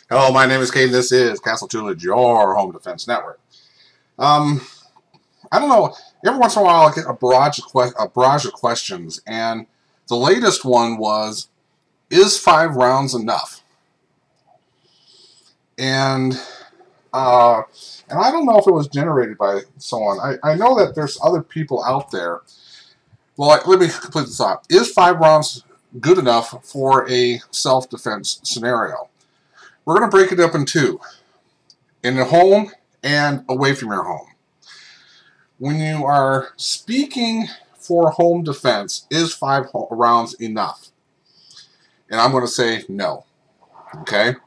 Hello, my name is Caden. This is Castle Tutelage, your home defense network. I don't know. Every once in a while, I get a barrage of questions, and the latest one was, "Is 5 rounds enough?" And I don't know if it was generated by someone. I know that there's other people out there. Well, let me complete the thought. Is 5 rounds good enough for a self-defense scenario? We're going to break it up in two. In the home and away from your home. When you are speaking for home defense, is 5 rounds enough? And I'm going to say no. Okay?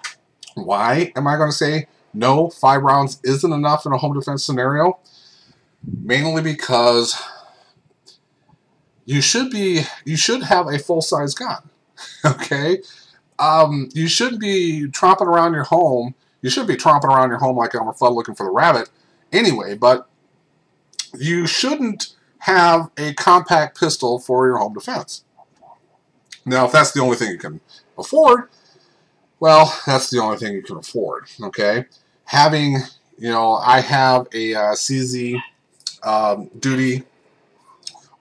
Why am I going to say no, 5 rounds isn't enough in a home defense scenario? Mainly because you should have a full-size gun. Okay? You shouldn't be tromping around your home. You should be tromping around your home like Elmer Fudd looking for the rabbit anyway, but you shouldn't have a compact pistol for your home defense. Now, if that's the only thing you can afford, well, that's the only thing you can afford, okay? Having, I have a CZ Duty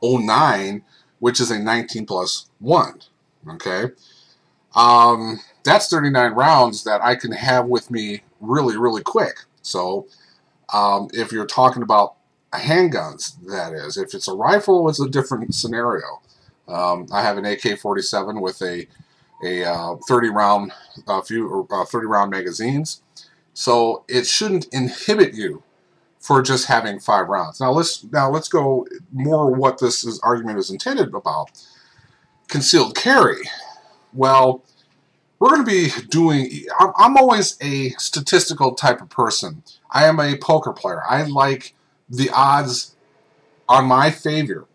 09, which is a 19+1, okay? That's 39 rounds that I can have with me really, really quick. So, if you're talking about handguns, that is. If it's a rifle, it's a different scenario. I have an AK-47 with a 30-round, 30-round magazines. So it shouldn't inhibit you for just having 5 rounds. Now let's go more what this argument is intended about. Concealed carry. Well, we're going to be doing, I'm always a statistical type of person. I am a poker player. I like the odds on my favor.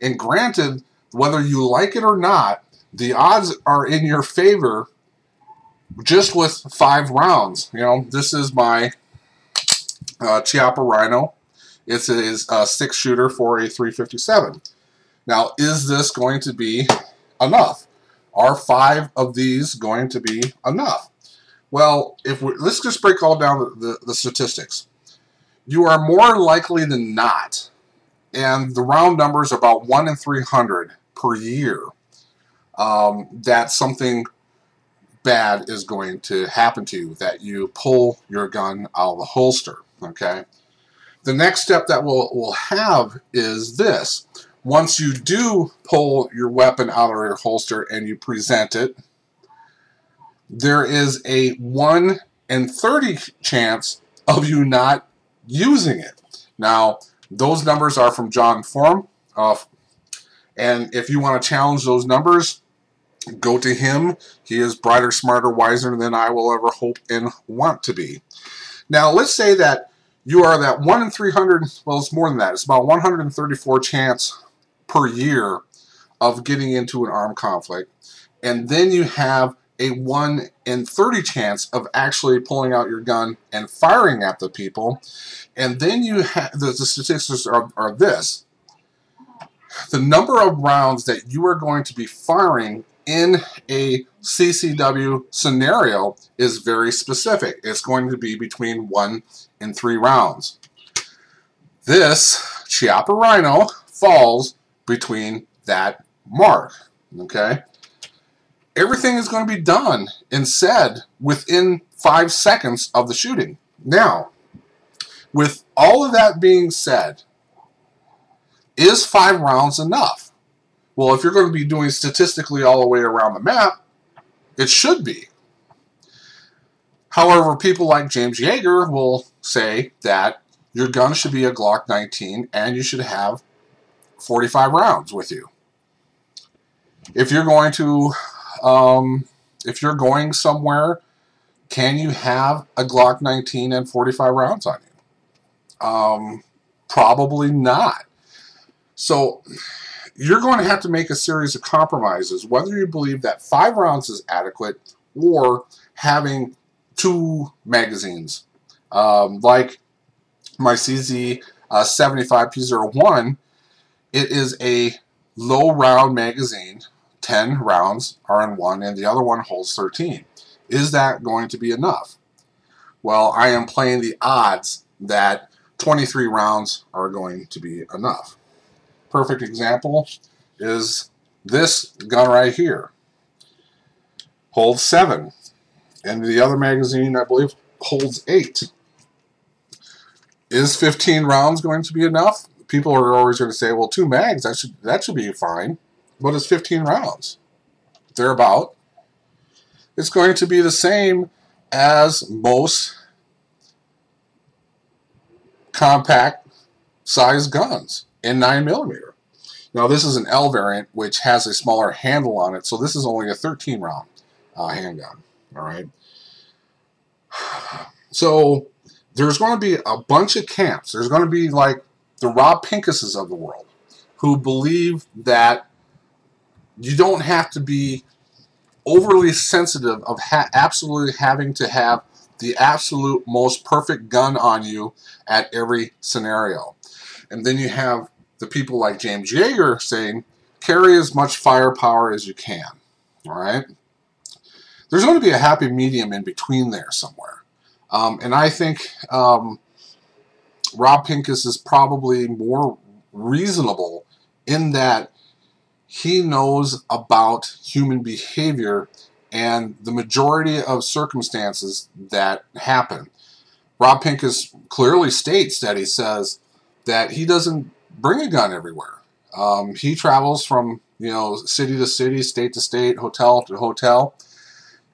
And granted, whether you like it or not, the odds are in your favor just with 5 rounds. This is my Chiappa Rhino. It's a 6-shooter for a .357. Now, is this going to be enough? Are 5 of these going to be enough? Well, let's just break all down the statistics. You are more likely than not, and the round number is about 1 in 300 per year, that something bad is going to happen to you, that you pull your gun out of the holster, okay? The next step that we'll have is this. Once you do pull your weapon out of your holster and you present it, there is a 1 in 30 chance of you not using it. Now, those numbers are from John Form, and if you want to challenge those numbers, go to him. He is brighter, smarter, wiser than I will ever hope and want to be. Now, let's say that you are that 1 in 300, well, it's more than that. It's about 134 chance per year of getting into an armed conflict, and then you have a 1 in 30 chance of actually pulling out your gun and firing at the people, and then you have the statistics are this: the number of rounds that you are going to be firing in a CCW scenario is very specific. It's going to be between 1 and 3 rounds. This Chiappa Rhino falls between that mark, okay? Everything is going to be done and said within 5 seconds of the shooting. Now, with all of that being said, is 5 rounds enough? Well, if you're going to be doing statistically all the way around the map, it should be. However, people like James Yeager will say that your gun should be a Glock 19 and you should have 45 rounds with you. If you're going to, if you're going somewhere, can you have a Glock 19 and 45 rounds on you? Probably not. So you're going to have to make a series of compromises, whether you believe that 5 rounds is adequate or having 2 magazines. Like my CZ 75 P01, it is a low round magazine. 10 rounds are in one, and the other one holds 13. Is that going to be enough? Well, I am playing the odds that 23 rounds are going to be enough. Perfect example is this gun right here. Holds 7. And the other magazine, I believe, holds 8. Is 15 rounds going to be enough? People are always going to say, well, 2 mags, that should be fine. But it's 15 rounds. Thereabout. It's going to be the same as most compact size guns in 9mm. Now this is an L variant, which has a smaller handle on it, so this is only a 13 round handgun. Alright. So there's going to be a bunch of camps. There's going to be like the Rob Pincuses of the world who believe that you don't have to be overly sensitive of absolutely having to have the absolute most perfect gun on you at every scenario. And then you have the people like James Yeager saying, carry as much firepower as you can. Alright? There's going to be a happy medium in between there somewhere. And I think Rob Pincus is probably more reasonable in that he knows about human behavior and the majority of circumstances that happen. Rob Pincus clearly states that he says that he doesn't bring a gun everywhere. He travels from, you know, city to city, state to state, hotel to hotel,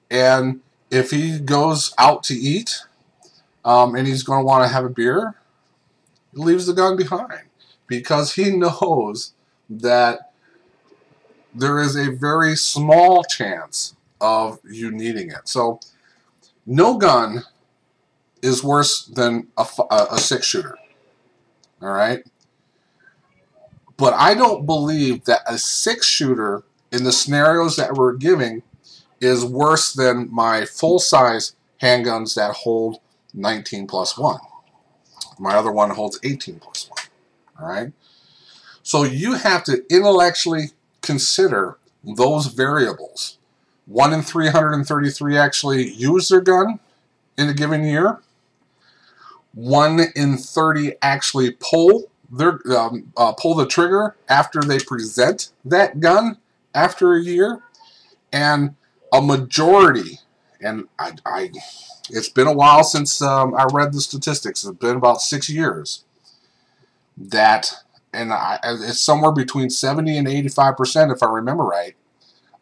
and if he goes out to eat and he's going to want to have a beer, he leaves the gun behind because he knows that there is a very small chance of you needing it. So no gun is worse than a 6-shooter. All right? But I don't believe that a 6-shooter in the scenarios that we're giving is worse than my full-size handguns that hold 19+1. My other one holds 18+1. All right? So you have to intellectually consider those variables. 1 in 333 actually use their gun in a given year. 1 in 30 actually pull the trigger after they present that gun after a year, and a majority, and it's been a while since I read the statistics. It's been about 6 years. It's somewhere between 70 and 85%, if I remember right,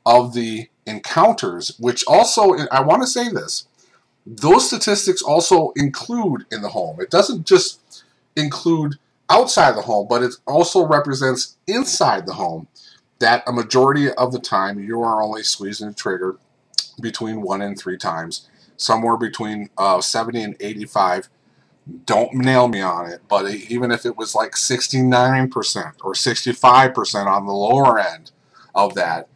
of the encounters, which also, I want to say this, those statistics also include in the home. It doesn't just include outside the home, but it also represents inside the home, that a majority of the time you are only squeezing the trigger between 1 and 3 times, somewhere between 70 and 85. Don't nail me on it, but even if it was like 69% or 65% on the lower end of that,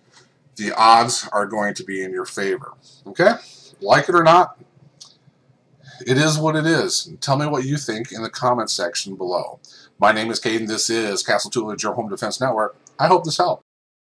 the odds are going to be in your favor. Okay? Like it or not, it is what it is. Tell me what you think in the comment section below. My name is Caden. This is Castle Tutelage, your home defense network. I hope this helped.